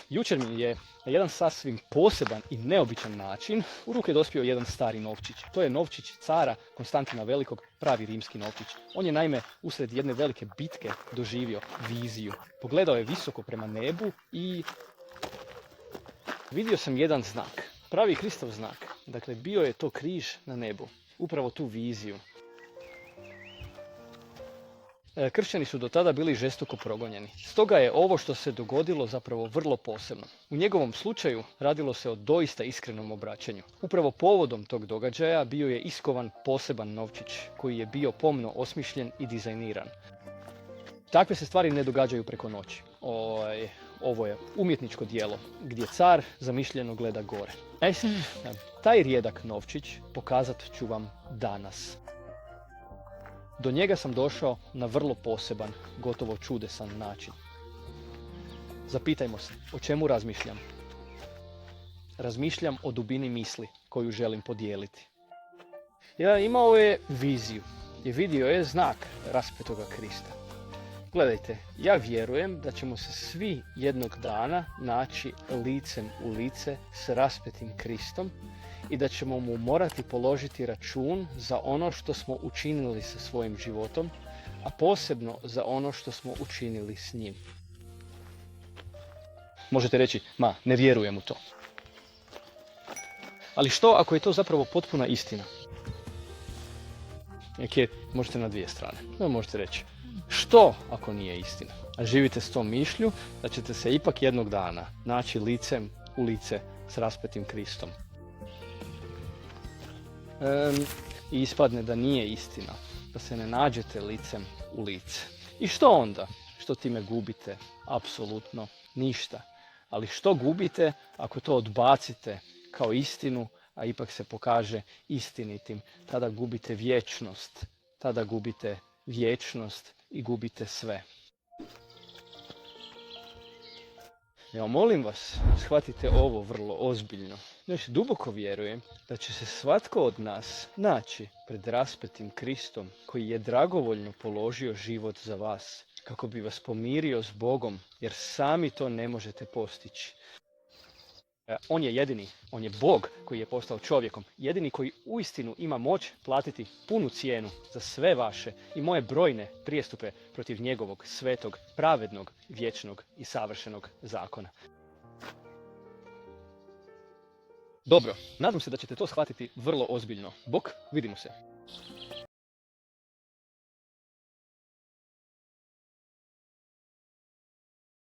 Jučer mi je na jedan sasvim poseban i neobičan način u ruke dospio jedan stari novčić. To je novčić cara Konstantina Velikog, pravi rimski novčić. On je naime usred jedne velike bitke doživio viziju. Pogledao je visoko prema nebu i vidio sam jedan znak, pravi Kristov znak. Dakle, bio je to križ na nebu, upravo tu viziju. Kršćani su do tada bili žestoko progonjeni. Stoga je ovo što se dogodilo zapravo vrlo posebno. U njegovom slučaju radilo se o doista iskrenom obraćanju. Upravo povodom tog događaja bio je iskovan poseban novčić koji je bio pomno osmišljen i dizajniran. Takve se stvari ne događaju preko noći. Ovo je umjetničko djelo gdje car zamišljeno gleda gore. Taj rijedak novčić pokazat ću vam danas. Do njega sam došao na vrlo poseban, gotovo čudesan način. Zapitajmo se, o čemu razmišljam? Razmišljam o dubini misli koju želim podijeliti. Imao je viziju i vidio je znak raspetoga Krista. Gledajte, ja vjerujem da ćemo se svi jednog dana naći licem u lice s raspetim Kristom i da ćemo mu morati položiti račun za ono što smo učinili sa svojim životom, a posebno za ono što smo učinili s njim. Možete reći, ne vjerujem u to. Ali što ako je to zapravo potpuna istina? Možete na dvije strane. Možete reći, što ako nije istina? A živite s tom mišlju da ćete se ipak jednog dana naći licem u lice s raspetim Kristom. I ispadne da nije istina, da se ne nađete licem u lice. I što onda? Što time gubite? Apsolutno ništa. Ali što gubite ako to odbacite kao istinu, a ipak se pokaže istinitim? Tada gubite vječnost. Tada gubite vječnost i gubite sve. Molim vas, shvatite ovo vrlo ozbiljno. Duboko vjerujem da će se svatko od nas naći pred raspetim Kristom koji je dragovoljno položio život za vas, kako bi vas pomirio s Bogom, jer sami to ne možete postići. On je jedini, on je Bog koji je postao čovjekom, jedini koji uistinu ima moć platiti punu cijenu za sve vaše i moje brojne prijestupe protiv njegovog svetog, pravednog, vječnog i savršenog zakona. Dobro, nadam se da ćete to shvatiti vrlo ozbiljno. Bog, vidimo se.